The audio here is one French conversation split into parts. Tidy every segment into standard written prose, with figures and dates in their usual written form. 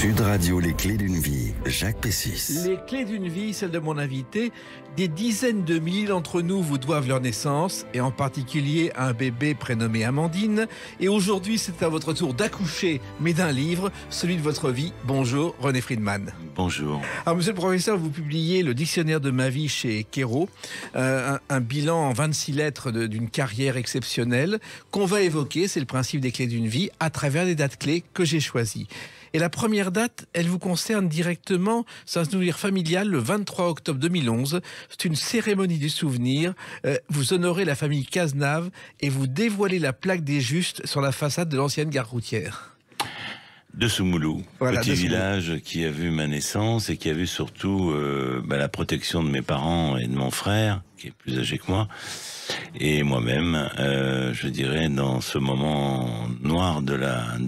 Sud Radio, les clés d'une vie, Jacques Pessis. Les clés d'une vie, celle de mon invité. Des dizaines de milliers d'entre nous vous doivent leur naissance, et en particulier un bébé prénommé Amandine. Et aujourd'hui, c'est à votre tour d'accoucher, mais d'un livre, celui de votre vie. Bonjour, René Friedman. Bonjour. Alors, monsieur le professeur, vous publiez le dictionnaire de ma vie chez Kero, un bilan en 26 lettres d'une carrière exceptionnelle qu'on va évoquer, c'est le principe des clés d'une vie, à travers des dates clés que j'ai choisies. Et la première date, elle vous concerne directement, c'est un souvenir familial, le 23 octobre 2011. C'est une cérémonie du souvenir. Vous honorez la famille Cazenave et vous dévoilez la plaque des Justes sur la façade de l'ancienne gare routière. De Soumoulou, voilà, petit village qui a vu ma naissance et qui a vu surtout la protection de mes parents et de mon frère, qui est plus âgé que moi, et moi-même, je dirais, dans ce moment noir de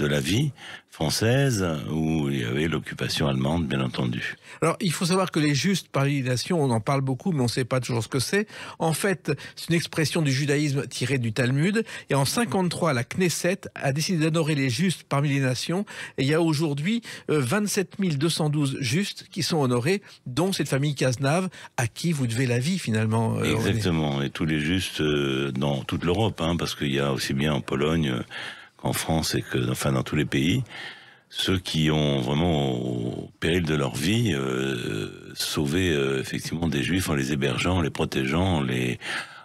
la vie française, où il y avait l'occupation allemande, bien entendu. Alors, il faut savoir que les Justes par élimination, on en parle beaucoup, mais on ne sait pas toujours ce que c'est. En fait, c'est une expression du judaïsme tirée du Talmud. Et en 53, la Knesset a décidé d'honorer les Justes parmi les nations. Et il y a aujourd'hui 27 212 Justes qui sont honorés, dont cette famille Cazenave, à qui vous devez la vie, finalement. Exactement. Et tous les Justes dans toute l'Europe, parce qu'il y a aussi bien en Pologne qu'en France et que, enfin, dans tous les pays, ceux qui ont vraiment, au péril de leur vie, sauvé effectivement des Juifs en les hébergeant, en les protégeant,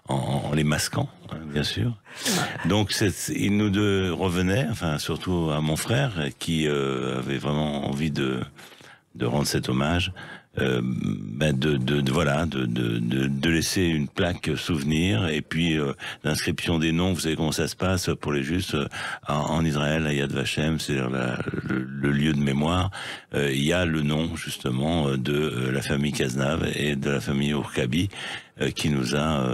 en les masquant, bien sûr. Donc il nous revenait, enfin surtout à mon frère, qui avait vraiment envie de rendre cet hommage, de laisser une plaque souvenir, et puis l'inscription des noms. Vous savez comment ça se passe pour les Justes en Israël, à Yad Vashem, c'est-à-dire le lieu de mémoire. Il y a le nom justement de la famille Cazenave et de la famille Ourkabi qui nous a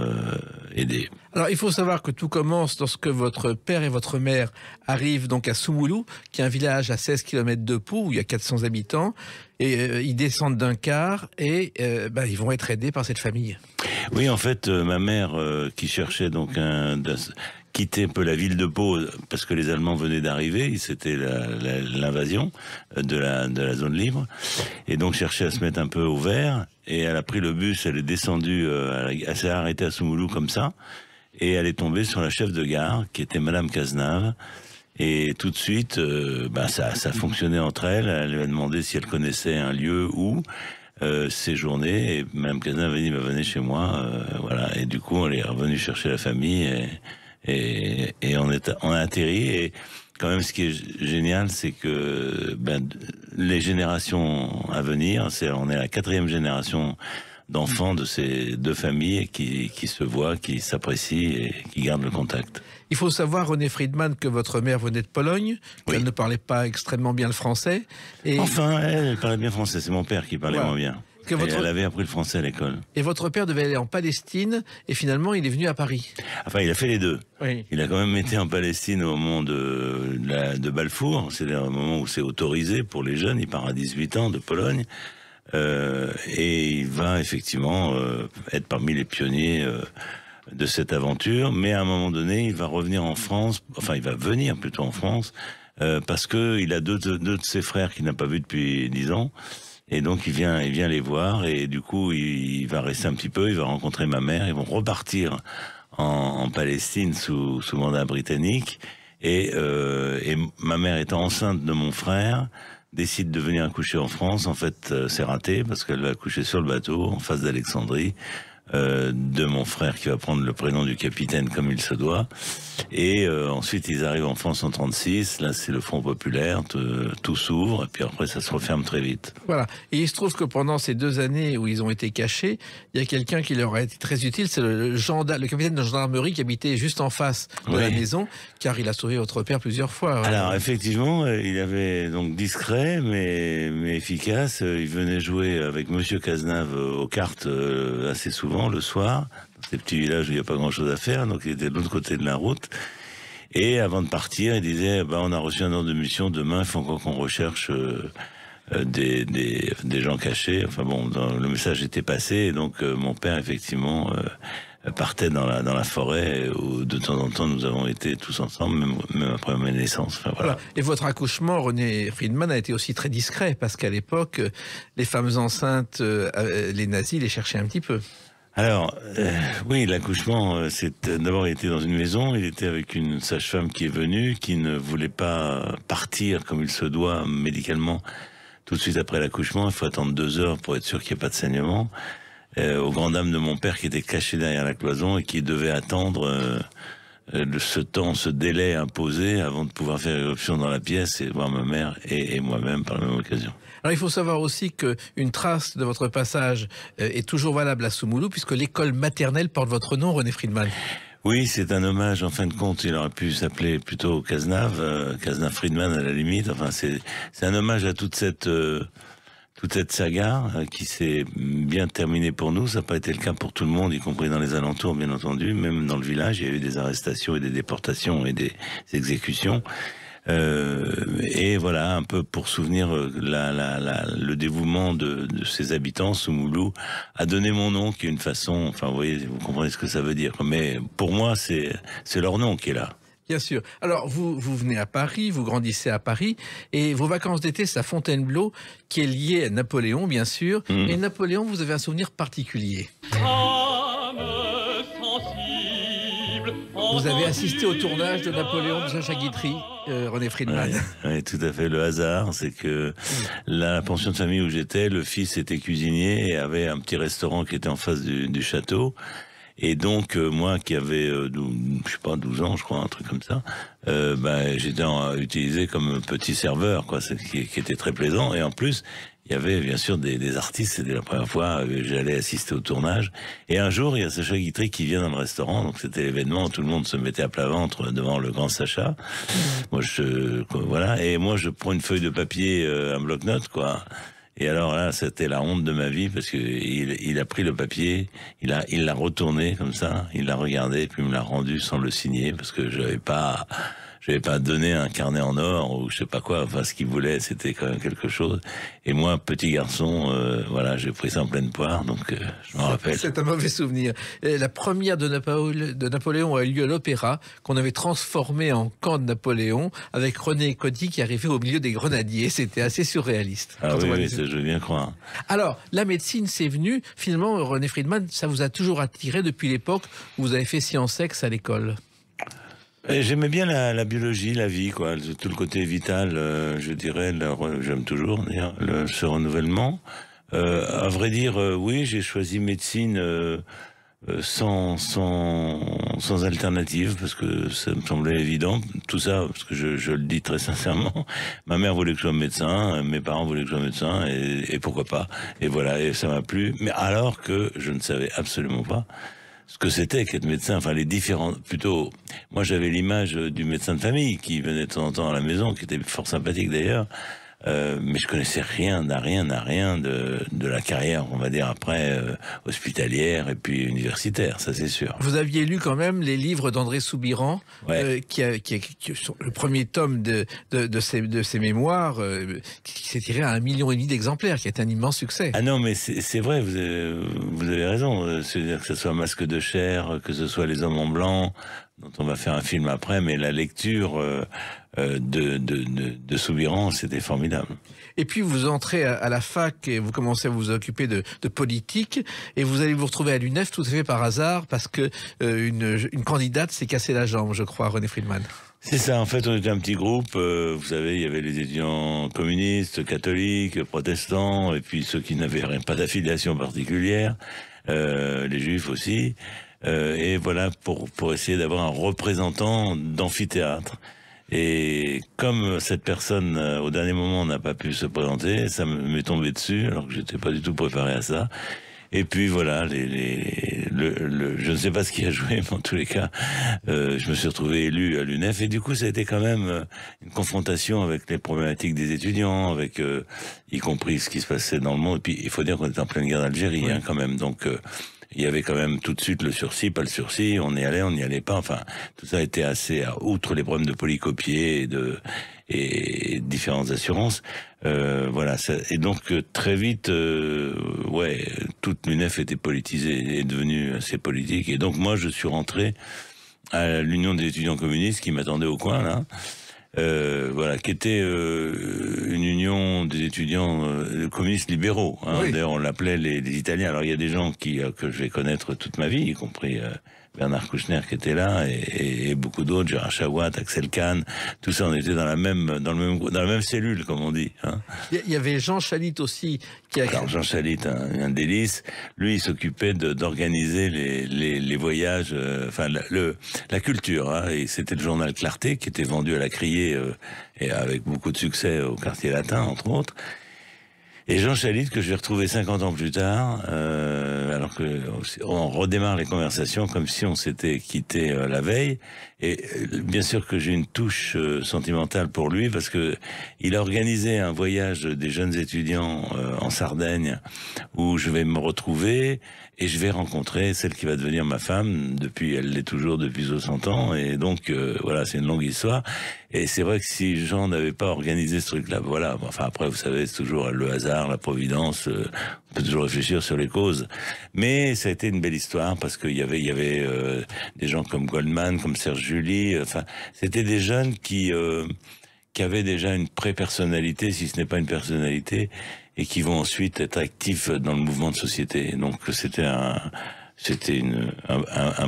aidés. Alors, il faut savoir que tout commence lorsque votre père et votre mère arrivent donc à Soumoulou, qui est un village à 16 km de Pau, où il y a 400 habitants, et ils descendent d'un car, et ils vont être aidés par cette famille. Oui, en fait, ma mère, qui cherchait donc quitter un peu la ville de Pau, parce que les Allemands venaient d'arriver, c'était l'invasion de la zone libre, et donc cherchait à se mettre un peu au vert, et elle a pris le bus, elle est descendue, elle s'est arrêtée à Soumoulou comme ça, et elle est tombée sur la chef de gare, qui était Madame Cazenave, et tout de suite, ça fonctionnait entre elles. Elle lui a demandé si elle connaissait un lieu où séjourner, et Madame Cazenave a dit venez chez moi, voilà. Et du coup, on est revenu chercher la famille, et on a atterri. Et quand même, ce qui est génial, c'est que les générations à venir, on est la 4e génération d'enfants de ces deux familles qui se voient, qui s'apprécient et qui gardent le contact. Il faut savoir, René Friedman, que votre mère venait de Pologne, qu'elle ne parlait pas extrêmement bien le français. Et... Enfin, elle parlait bien français, c'est mon père qui parlait moins bien. Elle avait appris le français à l'école. Et votre père devait aller en Palestine, et finalement il est venu à Paris. Enfin, il a fait les deux. Oui. Il a quand même été en Palestine au moment de Balfour, c'est-à-dire au moment où c'est autorisé pour les jeunes. Il part à 18 ans de Pologne. Et il va effectivement être parmi les pionniers de cette aventure, mais à un moment donné, il va revenir en France, enfin il va venir plutôt en France, parce que il a deux de ses frères qu'il n'a pas vus depuis 10 ans, et donc il vient les voir, et du coup il va rester un petit peu, il va rencontrer ma mère, ils vont repartir en Palestine sous mandat britannique, et ma mère étant enceinte de mon frère, décide de venir accoucher en France. En fait, c'est raté parce qu'elle va accoucher sur le bateau en face d'Alexandrie, de mon frère qui va prendre le prénom du capitaine comme il se doit. Et ensuite, ils arrivent en France en 36. Là, c'est le Front populaire, tout s'ouvre, et puis après, ça se referme très vite. Voilà. Et il se trouve que pendant ces 2 années où ils ont été cachés, il y a quelqu'un qui leur a été très utile, c'est le capitaine de gendarmerie qui habitait juste en face de la maison, car il a sauvé votre père plusieurs fois. Alors, effectivement, il avait donc discret, mais efficace. Il venait jouer avec Monsieur Cazenave aux cartes assez souvent le soir, dans ces petits villages où il n'y a pas grand-chose à faire, donc il était de l'autre côté de la route. Et avant de partir, il disait on a reçu un ordre de mission, demain il faut encore qu'on recherche des gens cachés. Enfin bon, le message était passé, et donc mon père effectivement partait dans la forêt où de temps en temps nous avons été tous ensemble, même après ma naissance. Enfin, voilà. Et votre accouchement, René Friedman, a été aussi très discret parce qu'à l'époque, les femmes enceintes, les nazis les cherchaient un petit peu. Alors, oui, l'accouchement, d'abord il était dans une maison, il était avec une sage-femme qui est venue, qui ne voulait pas partir comme il se doit médicalement tout de suite après l'accouchement. Il faut attendre 2 heures pour être sûr qu'il n'y ait pas de saignement. Aux grandes dames de mon père qui était caché derrière la cloison et qui devait attendre ce délai imposé avant de pouvoir faire éruption dans la pièce et voir ma mère et moi-même par la même occasion. Alors il faut savoir aussi qu'une trace de votre passage est toujours valable à Soumoulou puisque l'école maternelle porte votre nom, René Friedman. Oui, c'est un hommage, en fin de compte, il aurait pu s'appeler plutôt Cazenave, Cazenave Friedman à la limite. Enfin, c'est un hommage à toute cette saga qui s'est bien terminée pour nous. Ça n'a pas été le cas pour tout le monde, y compris dans les alentours, bien entendu. Même dans le village, il y a eu des arrestations et des déportations et des exécutions. Et voilà, un peu pour souvenir le dévouement de ses habitants, Soumoulou a donné mon nom, qui est une façon, enfin vous voyez, vous comprenez ce que ça veut dire. Mais pour moi, c'est leur nom qui est là. Bien sûr. Alors, vous venez à Paris, vous grandissez à Paris, et vos vacances d'été, c'est à Fontainebleau, qui est lié à Napoléon, bien sûr. Et Napoléon, vous avez un souvenir particulier. Vous avez assisté au tournage de Napoléon de Sacha Guitry, René Friedman. Oui, tout à fait. Le hasard, c'est que la pension de famille où j'étais, le fils était cuisinier et avait un petit restaurant qui était en face du château. Et donc, moi qui avais, je sais pas, 12 ans, je crois, un truc comme ça, j'étais utilisé comme petit serveur, quoi, qui était très plaisant. Et en plus, il y avait bien sûr des artistes. C'était la première fois que j'allais assister au tournage. Et un jour, il y a Sacha Guitry qui vient dans le restaurant. Donc c'était l'événement où tout le monde se mettait à plat ventre devant le grand Sacha. Moi, voilà. Et moi, je prends une feuille de papier, un bloc-notes, quoi. Et alors là, c'était la honte de ma vie parce que il a pris le papier, il l'a retourné comme ça, il l'a regardé, puis il me l'a rendu sans le signer parce que je n'avais pas donné un carnet en or ou je sais pas quoi. Enfin, ce qu'il voulait, c'était quand même quelque chose. Et moi, petit garçon, voilà, j'ai pris ça en pleine poire, donc je m'en rappelle. C'est un mauvais souvenir. Et la première de Napoléon a eu lieu à l'Opéra, qu'on avait transformé en camp de Napoléon, avec René Coty qui arrivait au milieu des grenadiers. C'était assez surréaliste. Ah oui, ça je veux bien croire. Alors, la médecine, c'est venu. Finalement, René Friedman, ça vous a toujours attiré depuis l'époque où vous avez fait sciences ex à l'école? J'aimais bien la biologie, la vie, quoi, tout le côté vital, je dirais, j'aime toujours d'ailleurs, ce renouvellement. À vrai dire, oui, j'ai choisi médecine sans alternative, parce que ça me semblait évident, tout ça, parce que je le dis très sincèrement, ma mère voulait que je sois médecin, mes parents voulaient que je sois médecin, et pourquoi pas, et voilà, et ça m'a plu, mais alors que je ne savais absolument pas ce que c'était qu'être médecin, enfin les différents, plutôt, moi j'avais l'image du médecin de famille qui venait de temps en temps à la maison, qui était fort sympathique d'ailleurs, mais je connaissais rien de la carrière, on va dire après, hospitalière et puis universitaire, ça c'est sûr. Vous aviez lu quand même les livres d'André Soubiran, qui sont le premier tome de ses mémoires, qui s'est tiré à 1,5 million d'exemplaires, qui est un immense succès. Ah non, mais c'est vrai, vous avez raison, c'est-à-dire que ce soit Masque de chair, que ce soit Les Hommes en blanc, dont on va faire un film après, mais la lecture de Soubiran, c'était formidable. Et puis vous entrez à la fac et vous commencez à vous occuper de politique et vous allez vous retrouver à l'UNEF tout à fait par hasard parce que une candidate s'est cassée la jambe, je crois, René Friedman. C'est ça, en fait on était un petit groupe, vous savez, il y avait les étudiants communistes, catholiques, protestants, et puis ceux qui n'avaient pas d'affiliation particulière, les juifs aussi. Et voilà, pour essayer d'avoir un représentant d'amphithéâtre. Et comme cette personne, au dernier moment, n'a pas pu se présenter, ça m'est tombé dessus, alors que j'étais pas du tout préparé à ça. Et puis voilà, je ne sais pas ce qui a joué, mais en tous les cas, je me suis retrouvé élu à l'UNEF. Et du coup, ça a été quand même une confrontation avec les problématiques des étudiants, avec y compris ce qui se passait dans le monde. Et puis, il faut dire qu'on était en pleine guerre d'Algérie, oui, hein, quand même. Donc, il y avait quand même tout de suite le sursis, pas le sursis, on y allait, on n'y allait pas. Enfin, tout ça était assez, outre les problèmes de polycopier et différentes assurances. Voilà. Et donc très vite, toute l'UNEF était politisée, est devenue assez politique. Et donc moi, je suis rentré à l'Union des étudiants communistes qui m'attendait au coin là. Voilà, qui était une union des étudiants communistes libéraux. Hein. Oui. D'ailleurs, on l'appelait les Italiens. Alors, il y a des gens que je vais connaître toute ma vie, y compris Bernard Kouchner qui était là, et beaucoup d'autres, Gérard Chawat, Axel Kahn, tout ça, on était dans la même cellule, comme on dit. Hein. Il y avait Jean Chalit aussi. Alors, Jean Chalit, un délice. Lui, il s'occupait d'organiser les voyages, la culture. Hein. Et c'était le journal Clarté qui était vendu à la criée et avec beaucoup de succès au quartier latin, entre autres. Et Jean Chalit, que je vais retrouver 50 ans plus tard, alors que on redémarre les conversations comme si on s'était quitté la veille. Et bien sûr que j'ai une touche sentimentale pour lui, parce que il a organisé un voyage des jeunes étudiants en Sardaigne, où je vais me retrouver et je vais rencontrer celle qui va devenir ma femme. Elle l'est toujours depuis 60 ans. Et donc, voilà, c'est une longue histoire. Et c'est vrai que si Jean n'avait pas organisé ce truc-là, voilà. Enfin, après, vous savez, c'est toujours le hasard, la providence. On peut toujours réfléchir sur les causes. Mais ça a été une belle histoire parce qu'il y avait des gens comme Goldman, comme Serge Julie. Enfin, c'était des jeunes qui avaient déjà une pré-personnalité, si ce n'est pas une personnalité, et qui vont ensuite être actifs dans le mouvement de société. Donc, c'était un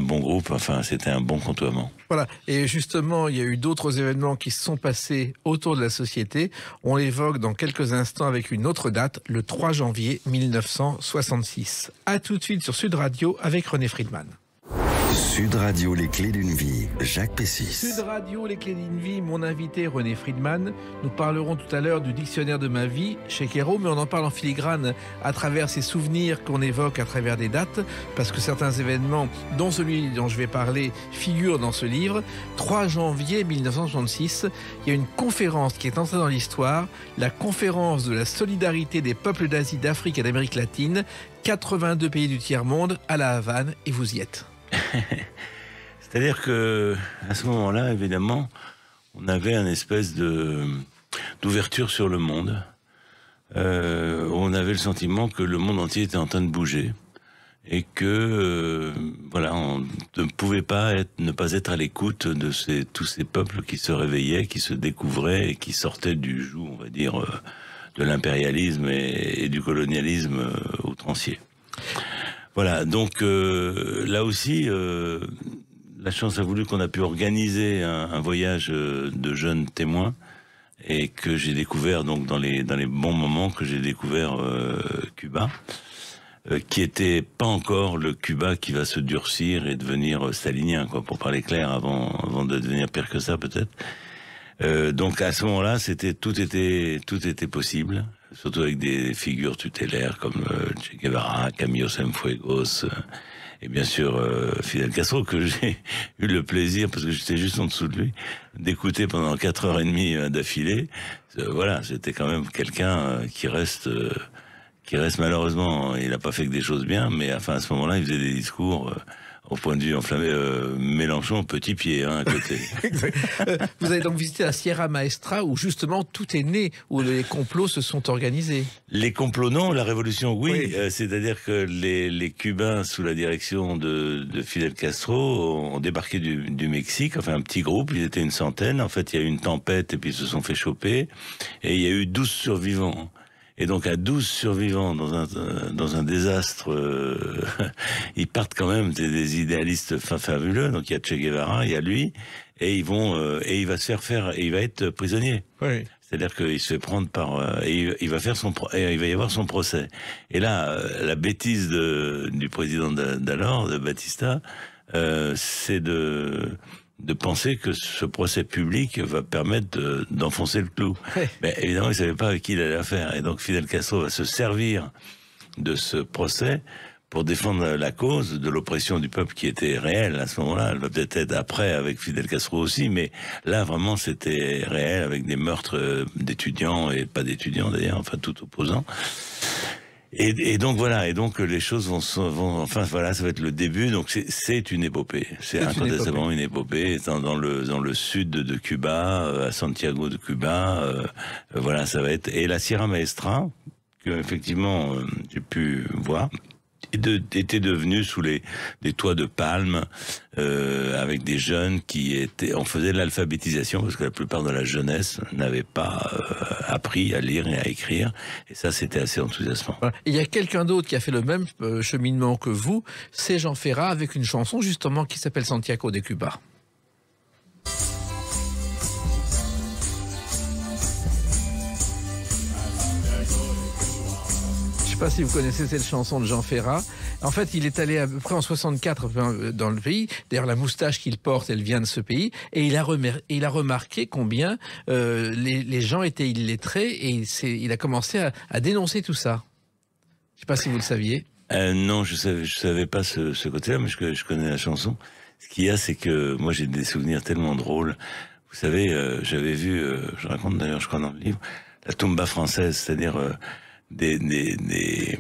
bon groupe, enfin, c'était un bon côtoiement. Voilà, et justement, il y a eu d'autres événements qui se sont passés autour de la société. On l'évoque dans quelques instants avec une autre date, le 3 janvier 1966. À tout de suite sur Sud Radio avec René Friedman. Sud Radio, les clés d'une vie, Jacques Pessis. Sud Radio, les clés d'une vie, mon invité René Friedman. Nous parlerons tout à l'heure du dictionnaire de ma vie chez Kero, mais on en parle en filigrane à travers ces souvenirs qu'on évoque à travers des dates, parce que certains événements, dont celui dont je vais parler, figurent dans ce livre. 3 janvier 1966, il y a une conférence qui est entrée dans l'histoire, la conférence de la solidarité des peuples d'Asie, d'Afrique et d'Amérique latine, 82 pays du tiers-monde à la Havane, et vous y êtes. C'est-à-dire que à ce moment-là, évidemment, on avait une espèce d'ouverture sur le monde. On avait le sentiment que le monde entier était en train de bouger et que voilà, on ne pouvait pas ne pas être à l'écoute de tous ces peuples qui se réveillaient, qui se découvraient et qui sortaient du joug, on va dire, de l'impérialisme et du colonialisme outrancier. Voilà, donc là aussi, la chance a voulu qu'on a pu organiser un voyage de jeunes témoins et que j'ai découvert donc dans les bons moments que j'ai découvert Cuba, qui était pas encore le Cuba qui va se durcir et devenir stalinien, quoi, pour parler clair, avant de devenir pire que ça peut-être. Donc à ce moment-là, tout était possible. Surtout avec des figures tutélaires comme Che Guevara, Camilo Cienfuegos, et bien sûr Fidel Castro, que j'ai eu le plaisir, parce que j'étais juste en dessous de lui, d'écouter pendant 4h30 d'affilée. Voilà, c'était quand même quelqu'un qui reste malheureusement, il n'a pas fait que des choses bien, mais enfin à ce moment-là, il faisait des discours au point de vue enflammé, Mélenchon, petit pied, hein, à côté. Vous avez donc visité la Sierra Maestra, où justement tout est né, où les complots se sont organisés. Les complots, non, la révolution, oui. C'est-à-dire que les Cubains, sous la direction de Fidel Castro, ont débarqué du Mexique, enfin un petit groupe, ils étaient une centaine. En fait, il y a eu une tempête et puis ils se sont fait choper. Et il y a eu 12 survivants. Et donc à 12 survivants dans un désastre, ils partent quand même des idéalistes fabuleux. Donc il y a Che Guevara, il y a lui, et il va se faire et il va être prisonnier. Oui. C'est-à-dire qu'il se fait prendre et il va y avoir son procès. Et là, la bêtise du président d'alors, de Batista, c'est de penser que ce procès public va permettre d'enfoncer le clou. Ouais. Mais évidemment, il ne savait pas avec qui il allait faire. Et donc Fidel Castro va se servir de ce procès pour défendre la cause de l'oppression du peuple qui était réelle à ce moment-là. Elle va peut-être être après avec Fidel Castro aussi, mais là, vraiment, c'était réel avec des meurtres d'étudiants et pas d'étudiants d'ailleurs, enfin tout opposant. Et donc voilà, et donc les choses enfin voilà, ça va être le début. Donc c'est une épopée, c'est incontestablement une épopée. Dans le sud de Cuba, à Santiago de Cuba, voilà, ça va être. Et la Sierra Maestra, que effectivement j'ai pu voir, était devenu sous des toits de palmes, avec des jeunes on faisait de l'alphabétisation parce que la plupart de la jeunesse n'avait pas appris à lire et à écrire, et ça c'était assez enthousiasmant. Voilà. Il y a quelqu'un d'autre qui a fait le même cheminement que vous, c'est Jean Ferrat avec une chanson justement qui s'appelle Santiago de Cuba. Je ne sais pas si vous connaissez cette chanson de Jean Ferrat. En fait, il est allé à peu près en 64 dans le pays. D'ailleurs, la moustache qu'il porte, elle vient de ce pays. Et il a remarqué combien les gens étaient illettrés. Et il a commencé à dénoncer tout ça. Je ne sais pas si vous le saviez. Non, je savais pas ce côté-là, mais je connais la chanson. Ce qu'il y a, c'est que moi, j'ai des souvenirs tellement drôles. Vous savez, j'avais vu, je raconte d'ailleurs, je crois dans le livre, la tumba française, c'est-à-dire des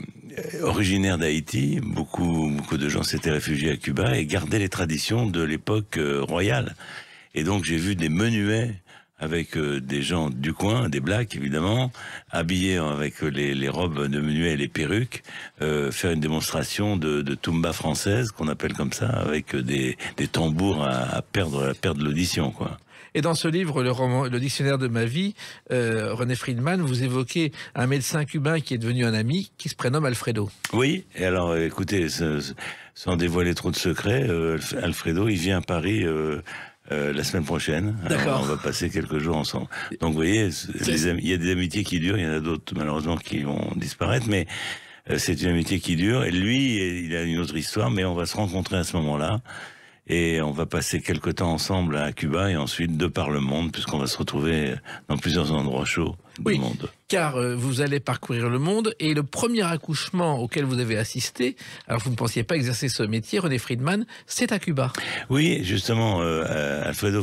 originaires d'Haïti, beaucoup de gens s'étaient réfugiés à Cuba et gardaient les traditions de l'époque royale. Et donc j'ai vu des menuets avec des gens du coin, des blacks évidemment, habillés avec les robes de menuets et les perruques, faire une démonstration de tumba française, qu'on appelle comme ça, avec des tambours à perdre l'audition, quoi. Et dans ce livre, le dictionnaire de ma vie, René Friedman, vous évoquez un médecin cubain qui est devenu un ami, qui se prénomme Alfredo. Oui, et alors écoutez, sans dévoiler trop de secrets, Alfredo, il vient à Paris la semaine prochaine. D'accord. On va passer quelques jours ensemble. Donc vous voyez, il y a des amitiés qui durent, il y en a d'autres malheureusement qui vont disparaître, mais c'est une amitié qui dure. Et lui, il a une autre histoire, mais on va se rencontrer à ce moment-là. Et on va passer quelques temps ensemble à Cuba et ensuite de par le monde, puisqu'on va se retrouver dans plusieurs endroits chauds du monde. Car vous allez parcourir le monde et le premier accouchement auquel vous avez assisté, alors vous ne pensiez pas exercer ce métier, René Friedman, c'est à Cuba. Oui, justement, Alfredo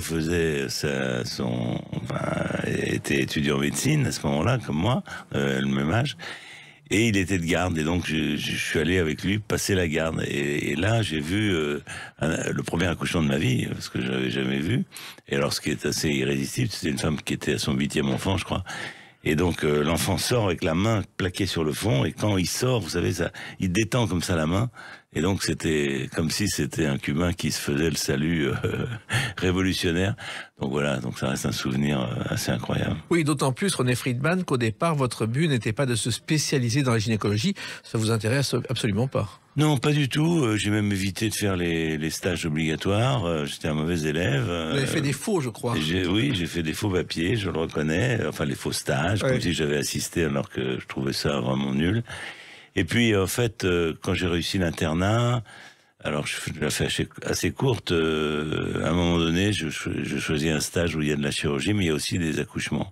était étudiant en médecine à ce moment-là, comme moi, le même âge. Et il était de garde, et donc je suis allé avec lui passer la garde. Et là, j'ai vu le premier accouchement de ma vie, parce que je l'avais jamais vu. Et alors, ce qui est assez irrésistible, c'était une femme qui était à son 8e enfant, je crois. Et donc, l'enfant sort avec la main plaquée sur le fond, et quand il sort, vous savez, il détend comme ça la main. Et donc, c'était comme si c'était un Cubain qui se faisait le salut révolutionnaire. Donc voilà, donc ça reste un souvenir assez incroyable. Oui, d'autant plus, René Friedman, qu'au départ, votre but n'était pas de se spécialiser dans la gynécologie. Ça vous intéresse absolument pas. Non, pas du tout. J'ai même évité de faire les stages obligatoires. J'étais un mauvais élève. Vous avez fait des faux, je crois. Oui, j'ai fait des faux papiers, je le reconnais. Enfin, les faux stages, comme si j'avais assisté alors que je trouvais ça vraiment nul. Et puis, en fait, quand j'ai réussi l'internat, alors je l'ai fait assez courte, à un moment donné, je choisis un stage où il y a de la chirurgie, mais il y a aussi des accouchements.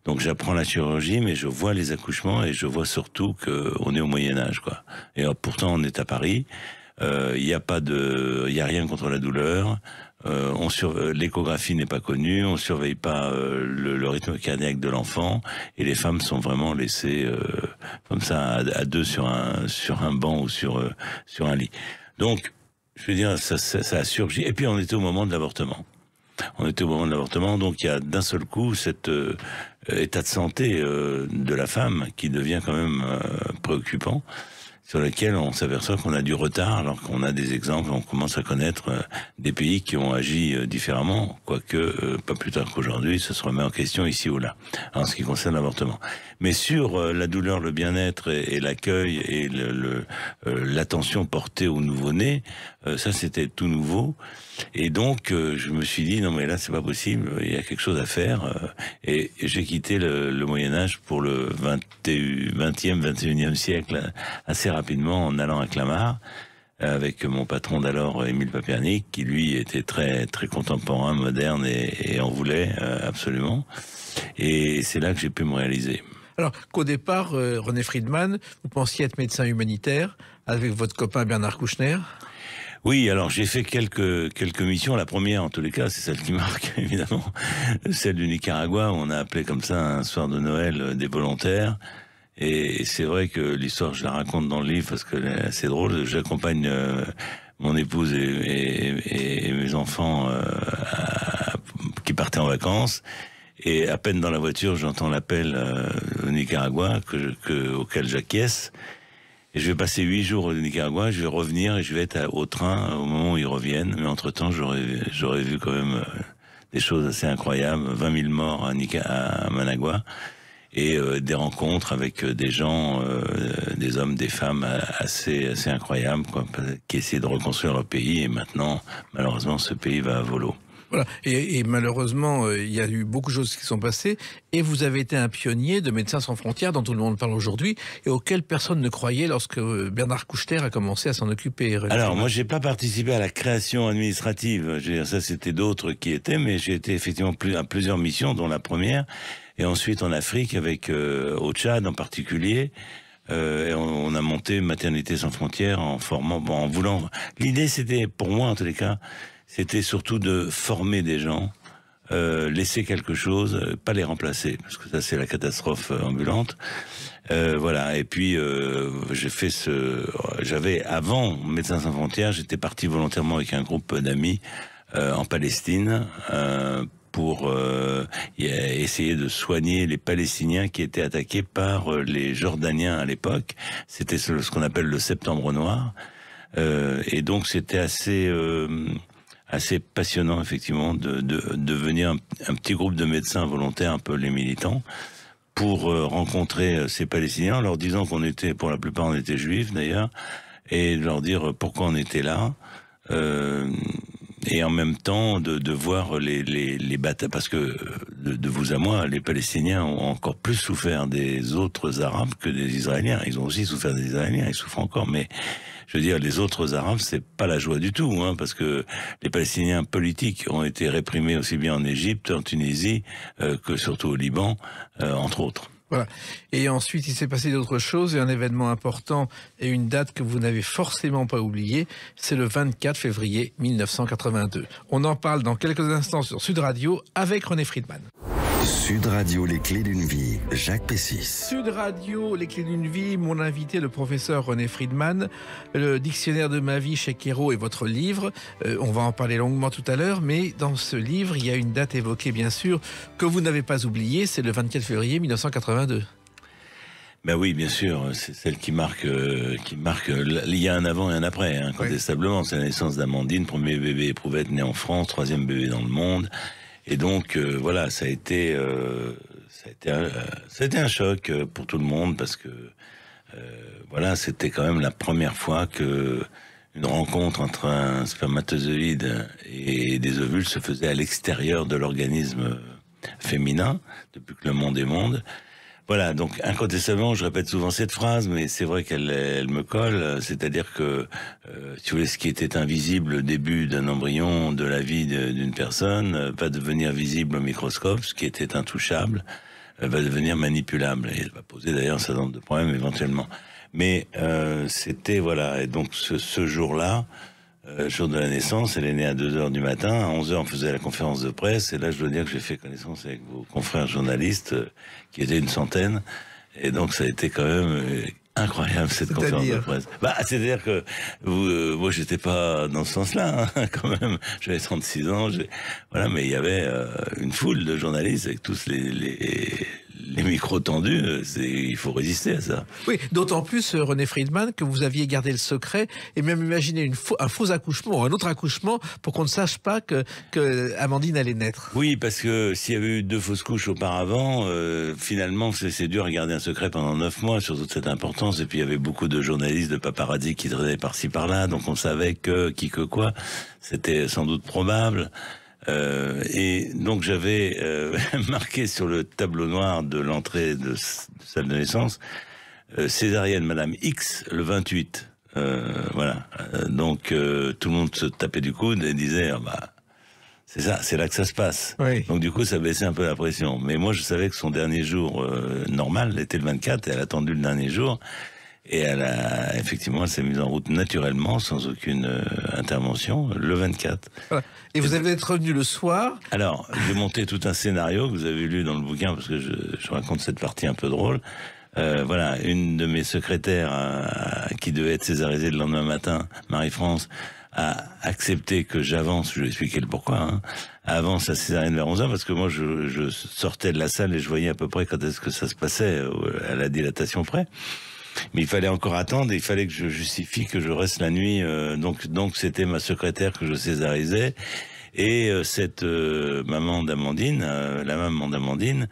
Donc j'apprends la chirurgie, mais je vois les accouchements et je vois surtout qu'on est au Moyen-Âge, quoi. Et alors, pourtant, on est à Paris, il y a rien contre la douleur. L'échographie n'est pas connue, on surveille pas le rythme cardiaque de l'enfant, et les femmes sont vraiment laissées comme ça à deux sur un banc ou sur un lit. Donc, je veux dire, ça a surgi. Et puis on était au moment de l'avortement. Donc il y a d'un seul coup cet état de santé de la femme qui devient quand même préoccupant, sur lequel on s'aperçoit qu'on a du retard, alors qu'on a des exemples, on commence à connaître des pays qui ont agi différemment, quoique pas plus tard qu'aujourd'hui, ça se remet en question ici ou là, en ce qui concerne l'avortement. Mais sur la douleur, le bien-être et l'accueil et l'attention portée au nouveau-né, ça c'était tout nouveau. Et donc je me suis dit non mais là c'est pas possible, il y a quelque chose à faire, et j'ai quitté le Moyen-Âge pour le 20e, 21e siècle assez rapidement en allant à Clamart avec mon patron d'alors, Émile Papernic, qui lui était très très contemporain, moderne et en voulait absolument. Et c'est là que j'ai pu me réaliser. Alors qu'au départ, René Friedman, vous pensiez être médecin humanitaire avec votre copain Bernard Kouchner? Oui, alors j'ai fait quelques missions. La première, en tous les cas, c'est celle qui marque, évidemment, celle du Nicaragua, où on a appelé comme ça un soir de Noël des volontaires. Et c'est vrai que l'histoire, je la raconte dans le livre parce que c'est drôle. J'accompagne mon épouse et mes enfants qui partaient en vacances. Et à peine dans la voiture, j'entends l'appel au Nicaragua auquel j'acquiesce. Et je vais passer 8 jours au Nicaragua, je vais revenir et je vais être au train au moment où ils reviennent. Mais entre-temps, j'aurais vu quand même des choses assez incroyables. 20 000 morts à Managua. Et des rencontres avec des gens, des hommes, des femmes assez incroyables, quoi, qui essaient de reconstruire leur pays. Et maintenant, malheureusement, ce pays va à volo. Voilà. Et malheureusement, il y a eu beaucoup de choses qui sont passées. Et vous avez été un pionnier de Médecins sans frontières, dont tout le monde parle aujourd'hui, et auquel personne ne croyait lorsque Bernard Kouchner a commencé à s'en occuper. Alors, moi, j'ai pas participé à la création administrative. Je veux dire, ça, c'était d'autres qui étaient, mais j'ai été effectivement à plusieurs missions, dont la première. Et ensuite en Afrique, avec au Tchad en particulier, et on a monté Maternité sans frontières en formant, en voulant. L'idée, c'était, pour moi en tous les cas, c'était surtout de former des gens, laisser quelque chose, pas les remplacer, parce que ça c'est la catastrophe ambulante. Voilà. Et puis j'avais avant Médecins sans frontières, j'étais parti volontairement avec un groupe d'amis en Palestine. Pour essayer de soigner les Palestiniens qui étaient attaqués par les Jordaniens à l'époque. C'était ce qu'on appelle le Septembre Noir. Et donc c'était assez passionnant effectivement de devenir un petit groupe de médecins volontaires, un peu les militants, pour rencontrer ces Palestiniens, en leur disant qu'on était, pour la plupart on était juifs d'ailleurs, et de leur dire pourquoi on était là. Et en même temps de voir les batailles, parce que de vous à moi, les Palestiniens ont encore plus souffert des autres Arabes que des Israéliens. Ils ont aussi souffert des Israéliens, ils souffrent encore, mais je veux dire, les autres Arabes, c'est pas la joie du tout, hein, parce que les Palestiniens politiques ont été réprimés aussi bien en Égypte, en Tunisie, que surtout au Liban, entre autres. Voilà. Et ensuite, il s'est passé d'autres choses, et un événement important, et une date que vous n'avez forcément pas oubliée, c'est le 24 février 1982. On en parle dans quelques instants sur Sud Radio avec René Friedman. Sud Radio, les clés d'une vie, Jacques Pessis. Sud Radio, les clés d'une vie, mon invité, le professeur René Friedman, le dictionnaire de ma vie chez Kero et votre livre. On va en parler longuement tout à l'heure, mais dans ce livre, il y a une date évoquée, bien sûr, que vous n'avez pas oubliée, c'est le 24 février 1982. Ben oui, bien sûr, c'est celle qui marque, il y a un avant et un après, hein, incontestablement. Oui. C'est la naissance d'Amandine, premier bébé éprouvette né en France, troisième bébé dans le monde. Et donc voilà, ça a été un choc pour tout le monde parce que voilà, c'était quand même la première fois que une rencontre entre un spermatozoïde et des ovules se faisait à l'extérieur de l'organisme féminin depuis que le monde est monde. Voilà, donc incontestablement, je répète souvent cette phrase, mais c'est vrai qu'elle me colle, c'est-à-dire que, si vous voulez, ce qui était invisible au début d'un embryon, de la vie d'une personne, va devenir visible au microscope, ce qui était intouchable, va devenir manipulable, et va poser d'ailleurs un certain nombre de problèmes éventuellement. Mais c'était, voilà, et donc ce jour-là, jour de la naissance, elle est née à 2h du matin. À 11h, on faisait la conférence de presse. Et là, je dois dire que j'ai fait connaissance avec vos confrères journalistes, qui étaient une centaine. Et donc, ça a été quand même incroyable, cette conférence de presse. Bah, c'est-à-dire que moi, j'étais pas dans ce sens-là, hein, quand même. J'avais 36 ans. Voilà, mais il y avait une foule de journalistes avec tous les micros tendus, il faut résister à ça. Oui, d'autant plus, René Friedman, que vous aviez gardé le secret et même imaginé un faux accouchement ou un autre accouchement pour qu'on ne sache pas que Amandine allait naître. Oui, parce que s'il y avait eu 2 fausses couches auparavant, finalement, c'est dur à garder un secret pendant 9 mois, surtout de cette importance. Et puis, il y avait beaucoup de journalistes, de paparazzi qui traînaient par-ci par-là, donc on savait que quoi. C'était sans doute probable. Et donc j'avais marqué sur le tableau noir de l'entrée de salle de naissance césarienne Madame X le 28. Voilà. Donc tout le monde se tapait du coude et disait bah c'est ça, c'est là que ça se passe. Oui. Donc du coup ça baissait un peu la pression. Mais moi je savais que son dernier jour normal était le 24 et elle a attendu le dernier jour. Et elle s'est mise en route naturellement, sans aucune intervention, le 24. Voilà. Et vous allez être revenu le soir. Alors, j'ai monté tout un scénario que vous avez lu dans le bouquin, parce que je raconte cette partie un peu drôle. Voilà, une de mes secrétaires qui devait être césarisée le lendemain matin, Marie-France, a accepté que j'avance, je lui ai expliqué le pourquoi, hein, avance la césarienne vers 11h, parce que moi je sortais de la salle et je voyais à peu près quand est-ce que ça se passait à la dilatation près. Mais il fallait encore attendre et il fallait que je justifie que je reste la nuit. Donc c'était ma secrétaire que je césarisais. Et cette maman d'Amandine, la maman d'Amandine,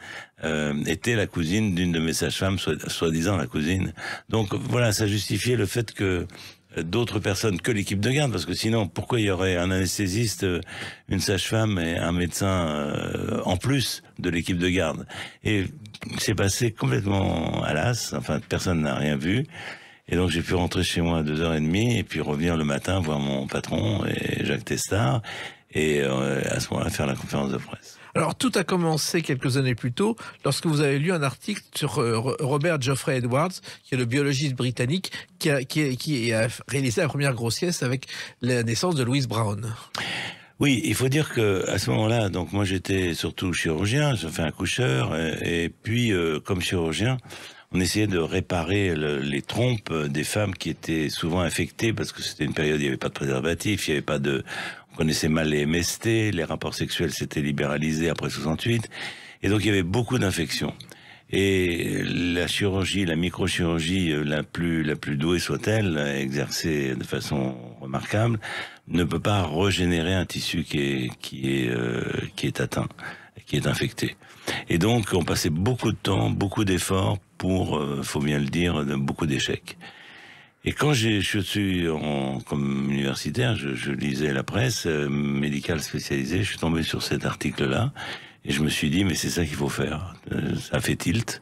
était la cousine d'une de mes sages-femmes, soi-disant la cousine. Donc voilà, ça justifiait le fait que d'autres personnes que l'équipe de garde, parce que sinon, pourquoi il y aurait un anesthésiste, une sage-femme et un médecin en plus de l'équipe de garde? Et c'est passé complètement à l'as, enfin personne n'a rien vu. Et donc j'ai pu rentrer chez moi à 2h30 et puis revenir le matin voir mon patron et Jacques Testard et à ce moment-là faire la conférence de presse. Alors, tout a commencé quelques années plus tôt, lorsque vous avez lu un article sur Robert Geoffrey Edwards, qui est le biologiste britannique, qui a réalisé la première grossesse avec la naissance de Louise Brown. Oui, il faut dire que à ce moment-là, donc moi j'étais surtout chirurgien, je fais accoucheur, et puis comme chirurgien, on essayait de réparer les trompes des femmes qui étaient souvent infectées, parce que c'était une période où il n'y avait pas de préservatif, il n'y avait pas de... On connaissait mal les MST, les rapports sexuels s'étaient libéralisés après 68, et donc il y avait beaucoup d'infections. Et la chirurgie, la microchirurgie la plus douée soit-elle, exercée de façon remarquable, ne peut pas régénérer un tissu qui est atteint, qui est infecté. Et donc on passait beaucoup de temps, beaucoup d'efforts pour, faut bien le dire, beaucoup d'échecs. Et quand je suis comme universitaire, je lisais la presse médicale spécialisée, je suis tombé sur cet article-là, et je me suis dit, mais c'est ça qu'il faut faire. Ça fait tilt.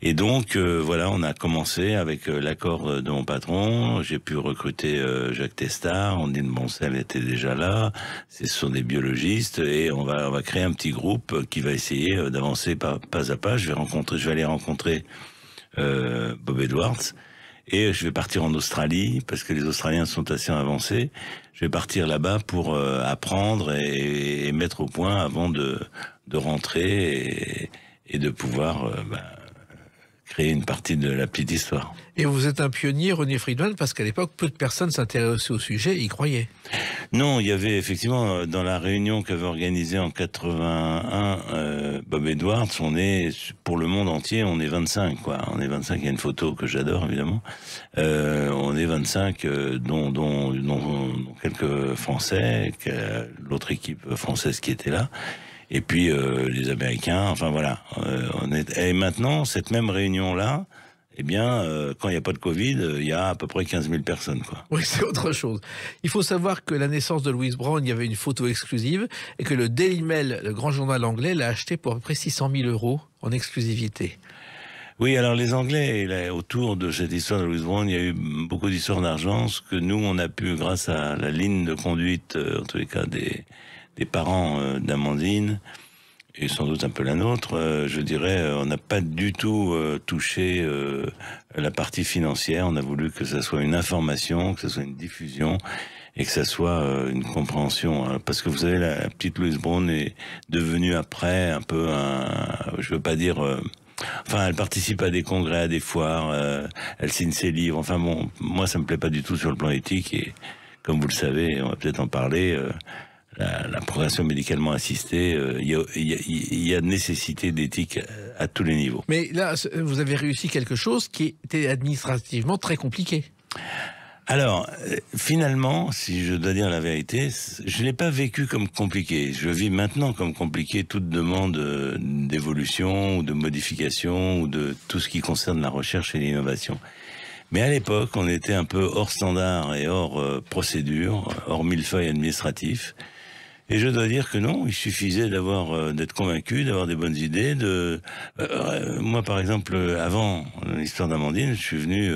Et donc, voilà, on a commencé avec l'accord de mon patron. J'ai pu recruter Jacques Testard, Andine Boncel était déjà là. Ce sont des biologistes, et on va créer un petit groupe qui va essayer d'avancer pas à pas. Je vais aller rencontrer Bob Edwards. Et je vais partir en Australie, parce que les Australiens sont assez avancés. Je vais partir là-bas pour apprendre et mettre au point avant de rentrer et de pouvoir créer une partie de la petite histoire. Et vous êtes un pionnier, René Friedman, parce qu'à l'époque, peu de personnes s'intéressaient au sujet et y croyaient. Non, il y avait effectivement, dans la réunion qu'avait organisée en 81, Bob Edwards, on est, pour le monde entier, on est 25, quoi. On est 25, il y a une photo que j'adore, évidemment. On est 25, dont quelques Français, l'autre équipe française qui était là. Et puis les Américains, enfin voilà. Et maintenant, cette même réunion-là, eh bien, quand il n'y a pas de Covid, il y a à peu près 15 000 personnes, quoi. Oui, c'est autre chose. Il faut savoir que la naissance de Louise Brown, il y avait une photo exclusive, et que le Daily Mail, le grand journal anglais, l'a acheté pour à peu près 600 000 € en exclusivité. Oui, alors les Anglais, là, autour de cette histoire de Louise Brown, il y a eu beaucoup d'histoires d'argent, ce que nous, on a pu, grâce à la ligne de conduite, en tous les cas des parents d'Amandine, et sans doute un peu la nôtre, je dirais, on n'a pas du tout touché la partie financière. On a voulu que ça soit une information, que ça soit une diffusion, et que ça soit une compréhension. Hein. Parce que vous savez, la petite Louise Brown est devenue après un peu je veux pas dire... Enfin, elle participe à des congrès, à des foires, elle signe ses livres. Enfin bon, moi ça me plaît pas du tout sur le plan éthique, et comme vous le savez, on va peut-être en parler... La progression médicalement assistée, il y a nécessité d'éthique à tous les niveaux. Mais là, vous avez réussi quelque chose qui était administrativement très compliqué. Alors, finalement, si je dois dire la vérité, je ne l'ai pas vécu comme compliqué. Je vis maintenant comme compliqué toute demande d'évolution ou de modification ou de tout ce qui concerne la recherche et l'innovation. Mais à l'époque, on était un peu hors standard et hors procédure, hors millefeuille administratif. Et je dois dire que non, il suffisait d'être convaincu, d'avoir des bonnes idées. Moi, par exemple, avant l'histoire d'Amandine, je suis venu